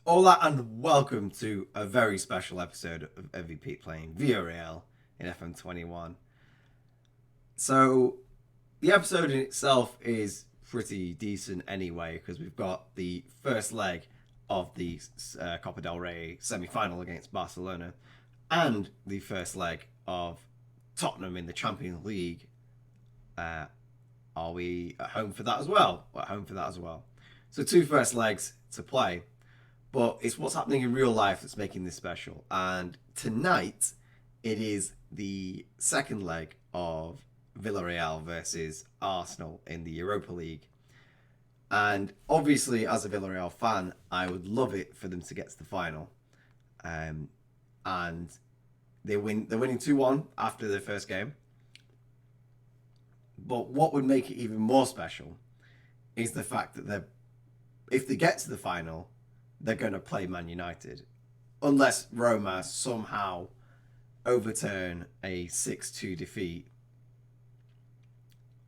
Hola and welcome to a very special episode of MVPete playing Villarreal in FM21. So, the episode in itself is pretty decent anyway, because we've got the first leg of the Copa Del Ray semi-final against Barcelona and the first leg of Tottenham in the Champions League. Are we at home for that as well? We're at home for that as well. So, two first legs to play. But it's what's happening in real life that's making this special. And tonight, it is the second leg of Villarreal versus Arsenal in the Europa League. And obviously, as a Villarreal fan, I would love it for them to get to the final. And they're winning 2-1 after their first game. But what would make it even more special is the fact that if they get to the final, they're going to play Man United. Unless Roma somehow overturn a 6-2 defeat,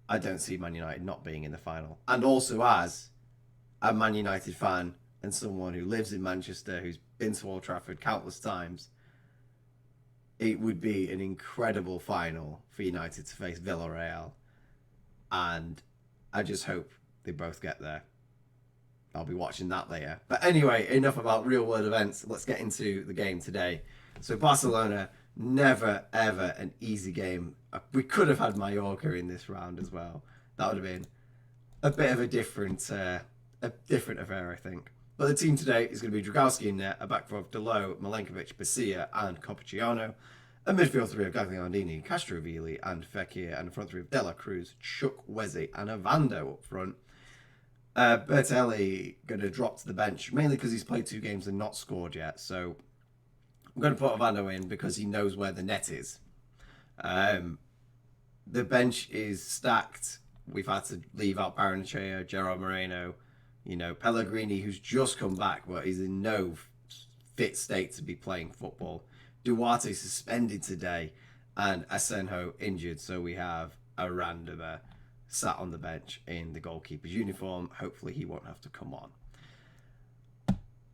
I don't see Man United not being in the final. And also, as a Man United fan and someone who lives in Manchester, who's been to Old Trafford countless times, it would be an incredible final for United to face Villarreal. And I just hope they both get there. I'll be watching that later. But anyway, enough about real world events. Let's get into the game today. So Barcelona, never ever an easy game. We could have had Mallorca in this round as well. That would have been a bit of a different affair, I think. But the team today is going to be Dragowski in net, a back four of Delo, Milenkovic, Basilla and Copacciano, a midfield three of Gagliardini, Castrovilli and Fekir, and a front three of Dela Cruz, Chukwueze and Ovando up front. Bertelli going to drop to the bench, mainly because he's played 2 games and not scored yet. So I'm going to put Ovando in because he knows where the net is. The bench is stacked. We've had to leave out Barrenechea, Gerard Moreno, Pellegrini, who's just come back, but he's in no fit state to be playing football. Duarte suspended today, and Asenjo injured. So we have a randomer sat on the bench in the goalkeeper's uniform. Hopefully he won't have to come on.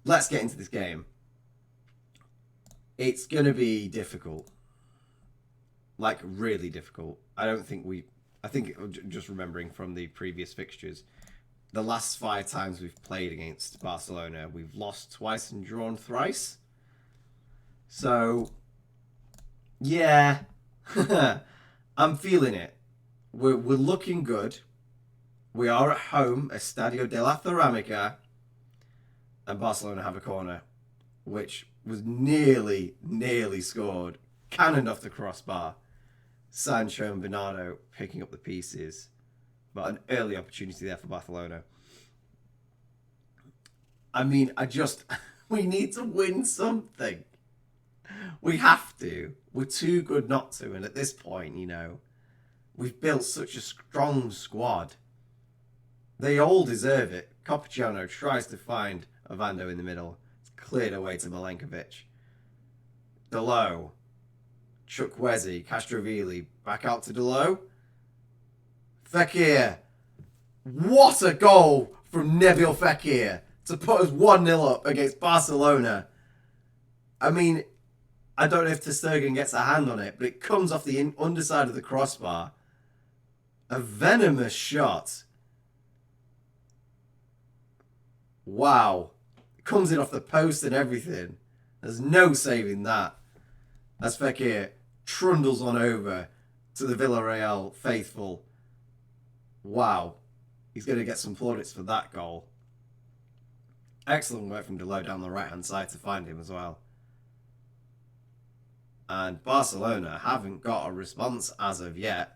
Let's get into this game. It's going to be difficult. Like, really difficult. I think just remembering from the previous fixtures, the last 5 times we've played against Barcelona, we've lost twice and drawn thrice. So, yeah, I'm feeling it. We're looking good. We are at home, Estadio de la Ceramica, and Barcelona have a corner, which was nearly scored, cannoned off the crossbar. Sancho and Bernardo picking up the pieces, but an early opportunity there for Barcelona. I mean, we need to win something. We have to. We're too good not to, and at this point, we've built such a strong squad. They all deserve it. Copacciano tries to find Ovando in the middle. It's cleared away to Milenkovic. Delo. Chukwueze. Castrovilli. Back out to Delo. Fekir. What a goal from Nabil Fekir to put us 1-0 up against Barcelona. I mean, I don't know if ter Stegen gets a hand on it, but it comes off the underside of the crossbar. A venomous shot. Wow. It comes in off the post and everything. There's no saving that. As Fekir trundles on over to the Villarreal faithful. Wow. He's going to get some plaudits for that goal. Excellent work from Delo down the right-hand side to find him as well. And Barcelona haven't got a response as of yet.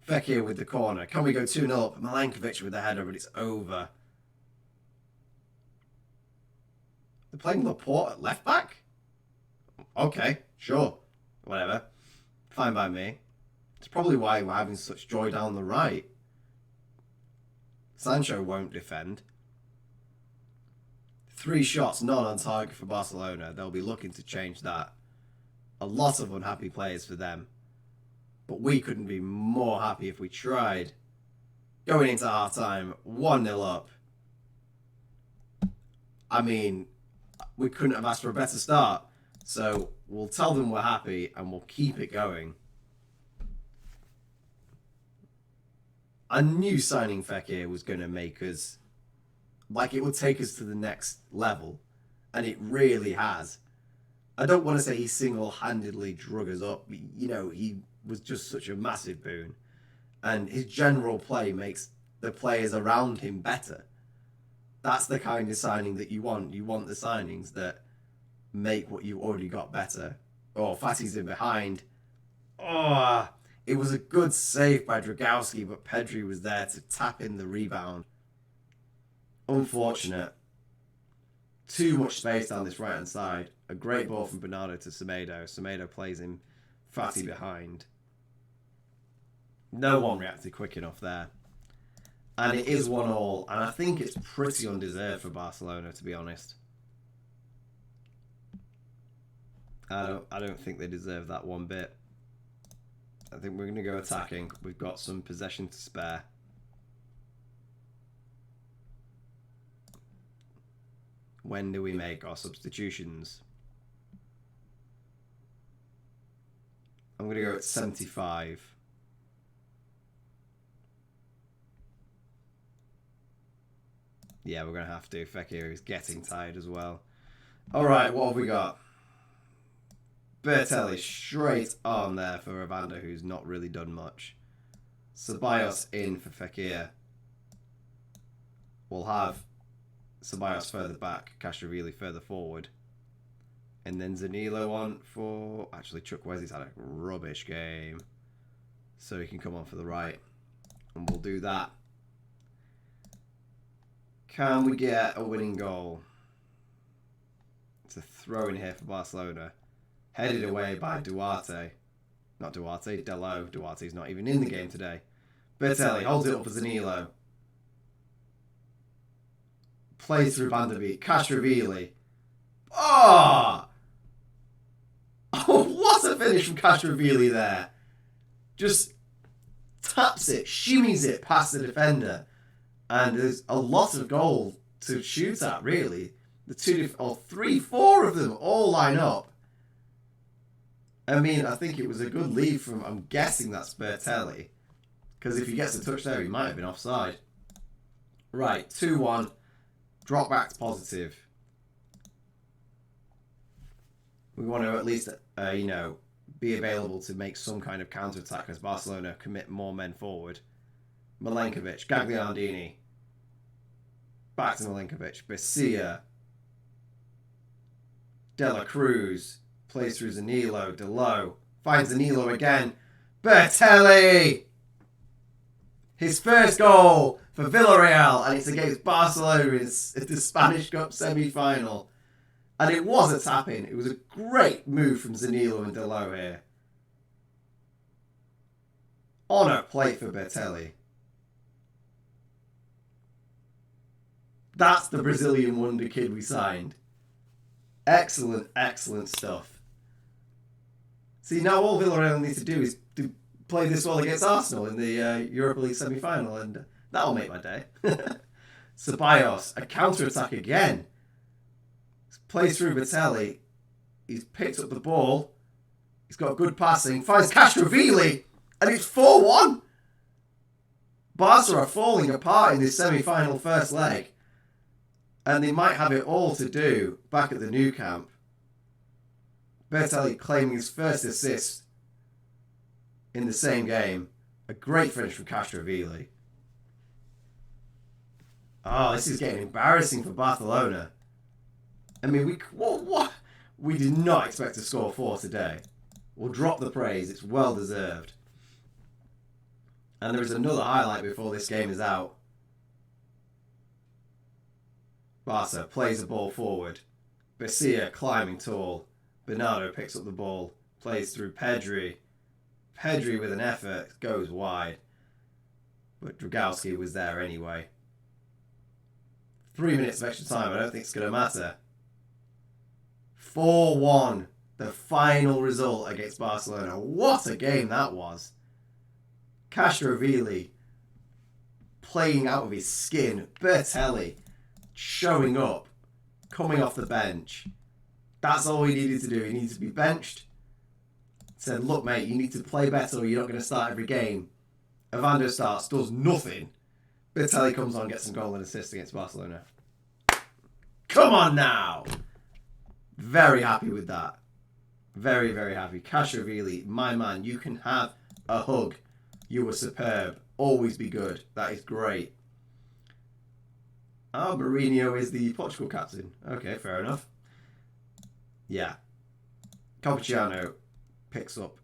Fekir with the corner. Can we go 2-0 up? Milenkovic with the header, but it's over. They're playing Laporte at left back? Okay, sure. Whatever. Fine by me. It's probably why we're having such joy down the right. Sancho won't defend. 3 shots not on target for Barcelona. They'll be looking to change that. A lot of unhappy players for them. But we couldn't be more happy if we tried. Going into half-time, 1-0 up. I mean, we couldn't have asked for a better start. So we'll tell them we're happy and we'll keep it going. I knew signing Fekir was going to make us, like, it would take us to the next level. And it really has. I don't want to say he single-handedly drug us up. You know, he was just such a massive boon. And his general play makes the players around him better. That's the kind of signing that you want. You want the signings that make what you already got better. Oh, Fatty's in behind. Oh, it was a good save by Dragowski, but Pedri was there to tap in the rebound. Unfortunate. Too much space down this right-hand side. A great ball from Bernardo to Semedo. Semedo plays him Fatty behind. No one reacted quick enough there. And it is 1-1, and I think it's pretty undeserved for Barcelona, to be honest. I don't think they deserve that one bit. I think we're going to go attacking. We've got some possession to spare. When do we make our substitutions? I'm going to go at 75. Yeah, we're going to have to. Fekir is getting tired as well. Alright, what have we got? Bertelli straight on there for Ravanda, who's not really done much. Ceballos in for Fekir. We'll have Ceballos further back, Castrovilli further forward. And then Zanilo on for... Actually, Chukwuezi's had a rubbish game. So he can come on for the right. And we'll do that. Can we get a winning goal? It's a throw in here for Barcelona. Headed away by Duarte. Not Duarte, Delo. Duarte's not even in the game today. Bertelli holds it up for Zanilo. Plays through Vanderbeek. Castrovilli. Oh! Oh, what a finish from Castrovilli there. Just taps it, shimmies it past the defender. And there's a lot of goal to shoot at, really. The 3, 4 of them all line up. I mean, I think it was a good lead from, I'm guessing that's Bertelli. Because if he gets a touch there, he might have been offside. Right, 2-1. Drop back to positive. We want to at least, you know, be available to make some kind of counter-attack as Barcelona commit more men forward. Milenkovic, Gagliardini. Back to Milenkovic. Bessia. De La Cruz. Plays through Zanilo. Delo. Finds Zanilo again. Bertelli! His first goal for Villarreal, and it's against Barcelona in the Spanish Cup semi-final. And it was a tap-in. It was a great move from Zanilo and Delo here. On a plate for Bertelli. That's the Brazilian wonder kid we signed. Excellent, excellent stuff. See, now all Villarreal need to do is to play this well against Arsenal in the Europa League semi-final, and that'll make my day. Ceballos, a counter-attack again. Plays through Bertelli. He's picked up the ball. He's got good passing. Finds Castrovilli, and it's 4-1. Barca are falling apart in this semi-final first leg. And they might have it all to do back at the Nou Camp. Bertelli claiming his first assist in the same game. A great finish from Castrovilli. Oh, this is getting embarrassing for Barcelona. I mean, we did not expect to score 4 today. We'll drop the praise. It's well deserved. And there is another highlight before this game is out. Barca plays the ball forward. Bessia climbing tall. Bernardo picks up the ball. Plays through Pedri. Pedri with an effort goes wide. But Dragowski was there anyway. 3 minutes of extra time. I don't think it's going to matter. 4-1. The final result against Barcelona. What a game that was. Castrovilli playing out of his skin. Bertelli showing up. coming off the bench. That's all he needed to do. He needed to be benched. Said, look, mate, you need to play better or you're not going to start every game. Overdue starts, does nothing. Balotelli comes on, gets some goal and assist against Barcelona. Come on now! Very happy with that. Very, very happy. Castrovilli, my man, you can have a hug. You were superb. Always be good. That is great. Oh, Mourinho is the Portugal captain. Okay, fair enough. Yeah. Cappuccino picks up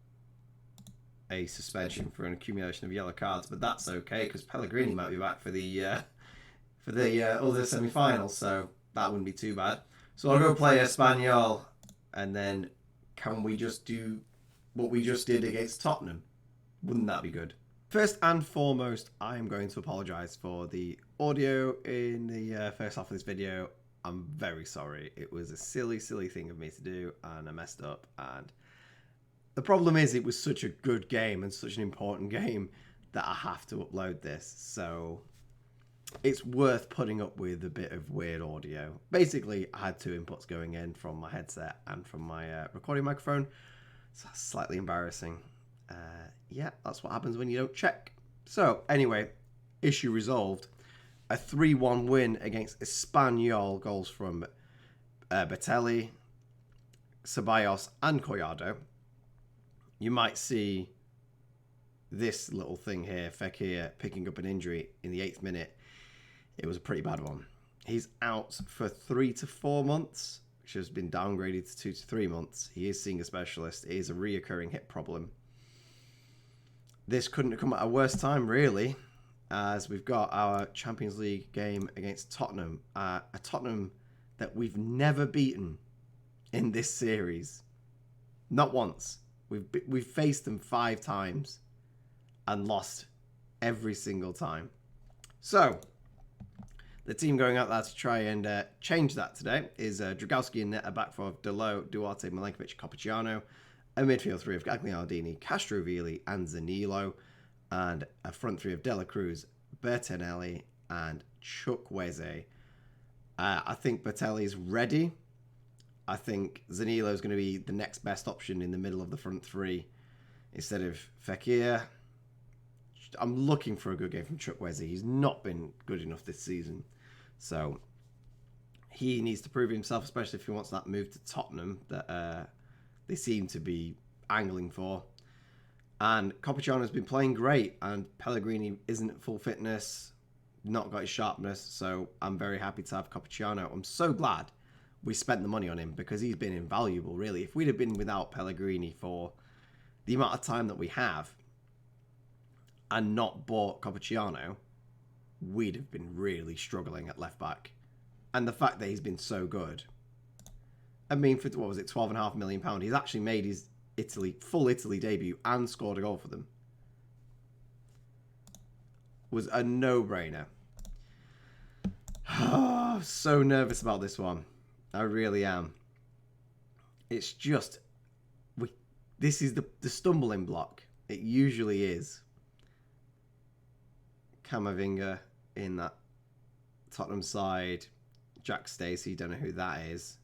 a suspension for an accumulation of yellow cards, but that's okay because Pellegrini might be back for the other semi-finals, so that wouldn't be too bad. So I'll go play Espanyol, and then can we just do what we just did against Tottenham? Wouldn't that be good? First and foremost, I am going to apologise for the audio in the first half of this video. I'm very sorry. It was a silly, silly thing of me to do, and I messed up. And the problem is it was such a good game and such an important game that I have to upload this. So it's worth putting up with a bit of weird audio. Basically, I had two inputs going in from my headset and from my recording microphone. So that's slightly embarrassing. Yeah, that's what happens when you don't check. So anyway, issue resolved. A 3-1 win against Espanyol, goals from Balotelli, Ceballos and Collado. You might see this little thing here, Fekir picking up an injury in the 8th minute. It was a pretty bad one. He's out for 3 to 4 months, which has been downgraded to 2 to 3 months. He is seeing a specialist. It is a reoccurring hip problem. This couldn't have come at a worse time, really, as we've got our Champions League game against Tottenham. A Tottenham that we've never beaten in this series. Not once. We've faced them 5 times and lost every single time. So, the team going out there to try and change that today is Dragowski and net, a back four of Delo, Duarte, Milenkovic, Cappuccino, a midfield three of Gagliardini, Castrovilli, and Zanilo, and a front three of Dela Cruz, Bertinelli, and Chukwueze. I think Bertelli's ready. I think Zanilo is going to be the next best option in the middle of the front three instead of Fekir. I'm looking for a good game from Chukwueze. He's not been good enough this season. So he needs to prove himself, especially if he wants that move to Tottenham that they seem to be angling for. And Cappuccino has been playing great, and Pellegrini isn't at full fitness, not got his sharpness, so I'm very happy to have Cappuccino. I'm so glad we spent the money on him because he's been invaluable, really. If we'd have been without Pellegrini for the amount of time that we have and not bought Cappuccino, we'd have been really struggling at left back. And the fact that he's been so good, I mean, for what was it, £12.5 million, he's actually made his full Italy debut and scored a goal for them. Was a no-brainer. So nervous about this one. I really am. It's just, this is the stumbling block. It usually is. Camavinga in that Tottenham side. Jack Stacey, don't know who that is.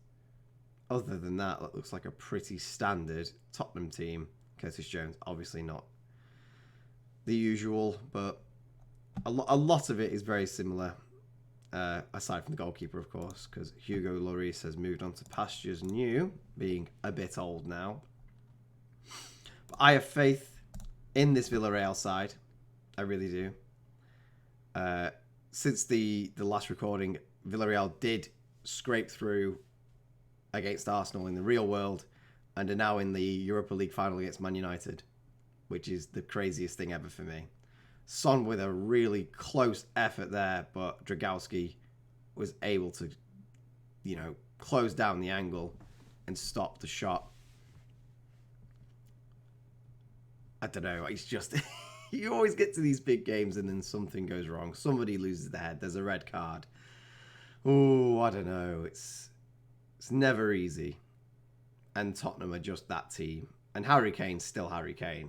Other than that, that looks like a pretty standard Tottenham team. Curtis Jones, obviously not the usual, but a lot of it is very similar. Aside from the goalkeeper, of course, because Hugo Lloris has moved on to pastures new, being a bit old now. But I have faith in this Villarreal side. I really do. Since the last recording, Villarreal did scrape through against Arsenal in the real world and are now in the Europa League final against Man United, which is the craziest thing ever for me. Son with a really close effort there, but Dragowski was able to, close down the angle and stop the shot. I don't know. It's just, you always get to these big games and then something goes wrong. Somebody loses their head. There's a red card. Oh, I don't know. It's never easy. And Tottenham are just that team. And Harry Kane's still Harry Kane.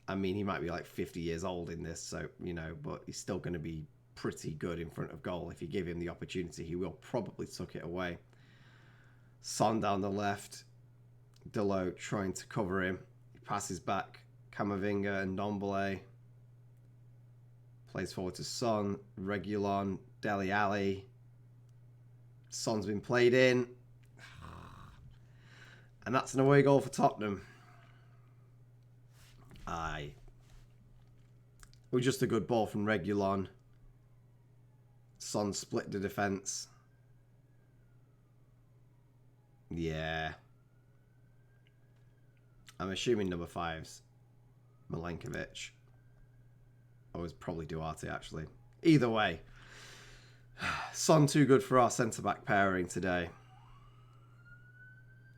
I mean, he might be like 50 years old in this, so, but he's still going to be pretty good in front of goal. If you give him the opportunity, he will probably tuck it away. Son down the left. Delo trying to cover him. He passes back. Camavinga and Ndombele. Plays forward to Son. Reguilon. Dele Alli. Son's been played in. And that's an away goal for Tottenham. Aye. It was just a good ball from Reguilon. Son split the defence. Yeah. I'm assuming number 5's Milenkovic. Or it's probably Duarte, actually. Either way. Son too good for our centre-back pairing today.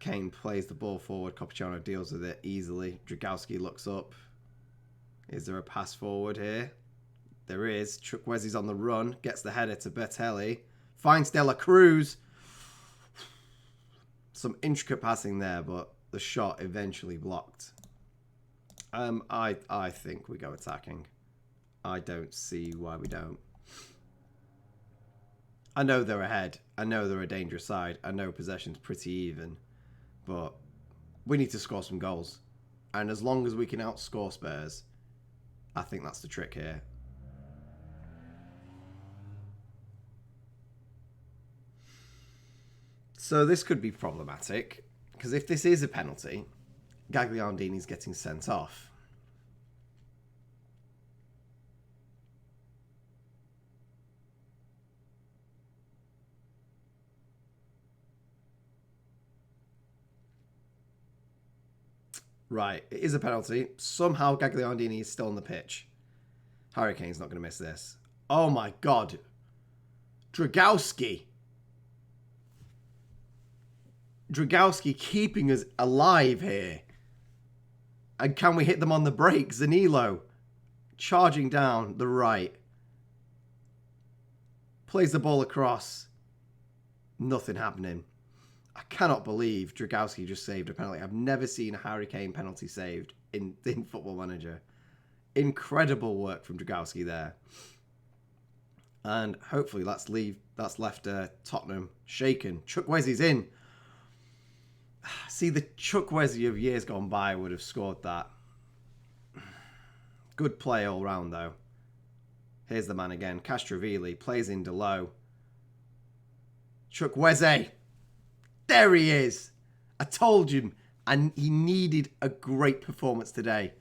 Kane plays the ball forward. Copaciano deals with it easily. Dragowski looks up. Is there a pass forward here? There is. Chukwueze's on the run. Gets the header to Bertelli. Finds De La Cruz. Some intricate passing there, but the shot eventually blocked. I think we go attacking. I don't see why we don't. I know they're ahead. I know they're a dangerous side. I know possession's pretty even. But we need to score some goals. And as long as we can outscore Spurs, I think that's the trick here. So this could be problematic. Because if this is a penalty, Gagliardini's getting sent off. Right, it is a penalty. Somehow Gagliardini is still on the pitch. Harry Kane's not going to miss this. Oh my God. Dragowski. Dragowski keeping us alive here. And can we hit them on the break? Zanilo charging down the right. Plays the ball across. Nothing happening. I cannot believe Dragowski just saved a penalty. I've never seen a Harry Kane penalty saved in Football Manager. Incredible work from Dragowski there. And hopefully that's left Tottenham shaken. Chukwueze's in. See, the Chukwueze of years gone by would have scored that. Good play all round, though. Here's the man again. Castrovilli plays in Delo. Chukwueze. There he is. I told you. And he needed a great performance today.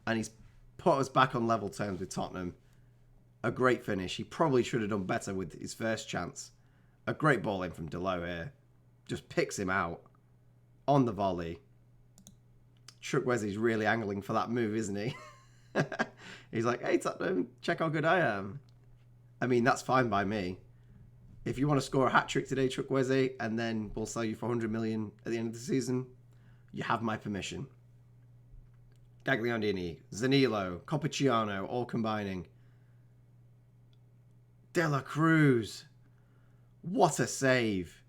And he's put us back on level terms with Tottenham. A great finish. He probably should have done better with his first chance. A great ball in from Delo here. Just picks him out. On the volley. Chukwueze's really angling for that move, isn't he? He's like, hey, Tottenham, check how good I am. I mean, that's fine by me. If you want to score a hat-trick today, Chukwueze, and then we'll sell you for 100 million at the end of the season, you have my permission. Gagliardini, Zanilo, Copaciano, all combining. De La Cruz. What a save.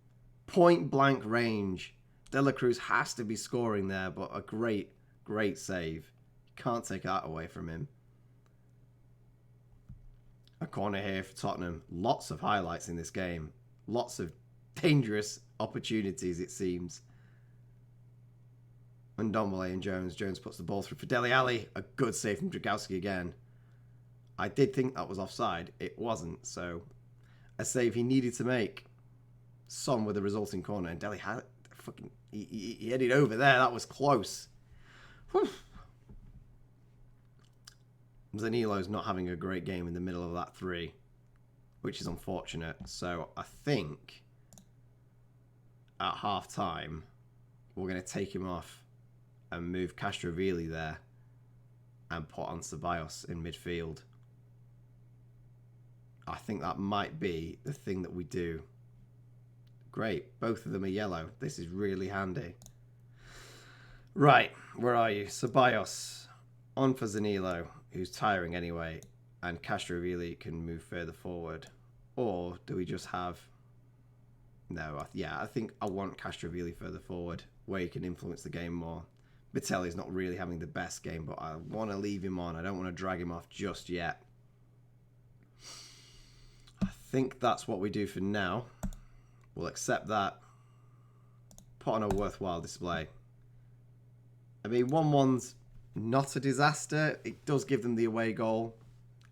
Point-blank range. De La Cruz has to be scoring there, but a great, great save. Can't take that away from him. A corner here for Tottenham. Lots of highlights in this game. Lots of dangerous opportunities, it seems. And Ndombele and Jones. Jones puts the ball through for Dele Alli. A good save from Dragowski again. I did think that was offside. It wasn't, so a save he needed to make. Son with a resulting corner. And Dele had fucking... He headed over there. That was close. Whew. Zanilo's not having a great game in the middle of that 3, which is unfortunate. So I think at half-time, we're going to take him off and move Castrovilli there and put on Ceballos in midfield. I think that might be the thing that we do. Great. Both of them are yellow. This is really handy. Right. Where are you? Ceballos on for Zanilo, who's tiring anyway, and Castrovilli can move further forward. Or do we just have... No, I think I want Castrovilli further forward, where he can influence the game more. Bertelli's not really having the best game, but I want to leave him on. I don't want to drag him off just yet. think that's what we do for now. We'll accept that. Put on a worthwhile display. I mean, 1-1's not a disaster. It does give them the away goal.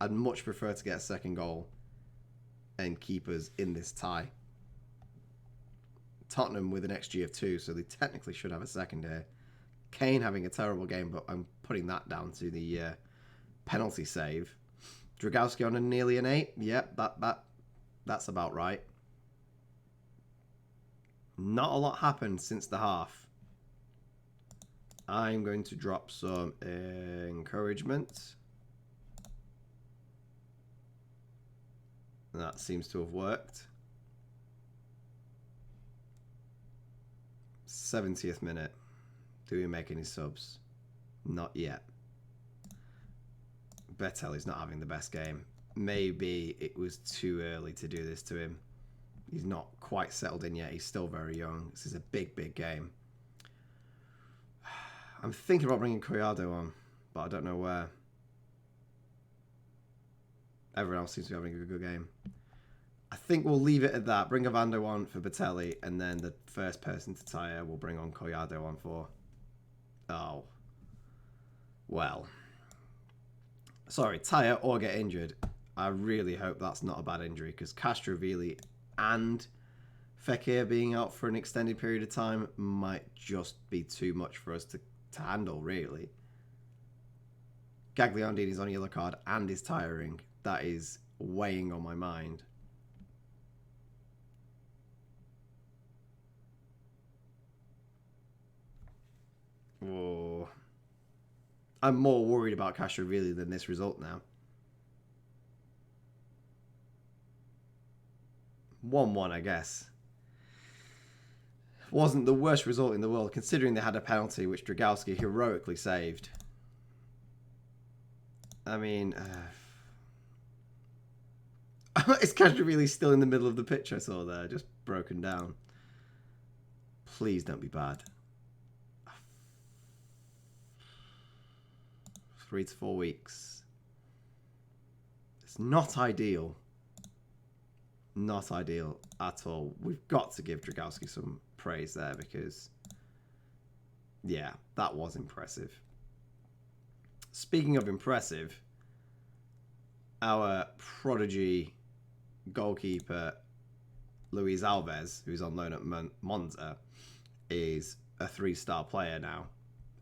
I'd much prefer to get a second goal and keep us in this tie. Tottenham with an XG of 2, so they technically should have a second here. Kane having a terrible game, but I'm putting that down to the penalty save. Dragowski on nearly an 8. Yep, that's about right. Not a lot happened since the half. I'm going to drop some encouragement. That seems to have worked. 70th minute. Do we make any subs? Not yet. Bertelli's not having the best game. Maybe it was too early to do this to him. He's not quite settled in yet. He's still very young. This is a big, big game. I'm thinking about bringing Collado on, but I don't know where. Everyone else seems to be having a good game. I think we'll leave it at that. Bring Ovando on for Bertelli, and then the first person to tire we'll bring on Collado on for. Oh. Well. Sorry, tire or get injured. I really hope that's not a bad injury, because Castrovilli and Fekir being out for an extended period of time might just be too much for us to handle, really. Gagliardini's on a yellow card and is tiring. That is weighing on my mind. Oh. I'm more worried about Castrovilli than this result now. 1-1, I guess. Wasn't the worst result in the world, considering they had a penalty which Dragowski heroically saved. I mean, is Castrovilli still in the middle of the pitch I saw there, just broken down? Please don't be bad. 3 to 4 weeks. It's not ideal. Not ideal at all. We've got to give Dragowski some praise there because, yeah, that was impressive. Speaking of impressive, our prodigy goalkeeper, Luis Alves, who's on loan at Monza, is a 3-star player now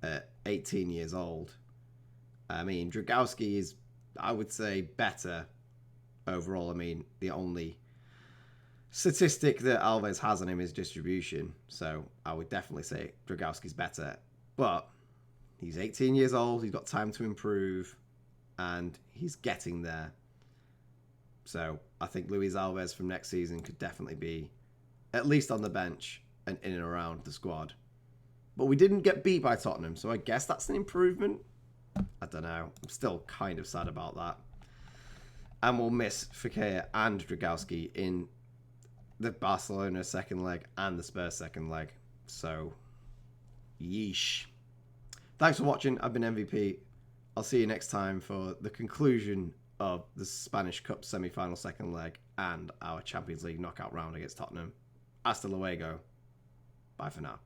at 18 years old. I mean, Dragowski is, I would say, better overall. I mean, the only statistic that Alves has on him is distribution. So I would definitely say Dragowski's better. But he's 18 years old. He's got time to improve. And he's getting there. So I think Luis Alves from next season could definitely be at least on the bench and in and around the squad. But we didn't get beat by Tottenham. So I guess that's an improvement. I don't know. I'm still kind of sad about that. And we'll miss Fekir and Dragowski in the Barcelona second leg and the Spurs second leg. So, yeesh. Thanks for watching. I've been MVP. I'll see you next time for the conclusion of the Spanish Cup semi-final second leg and our Champions League knockout round against Tottenham. Hasta luego. Bye for now.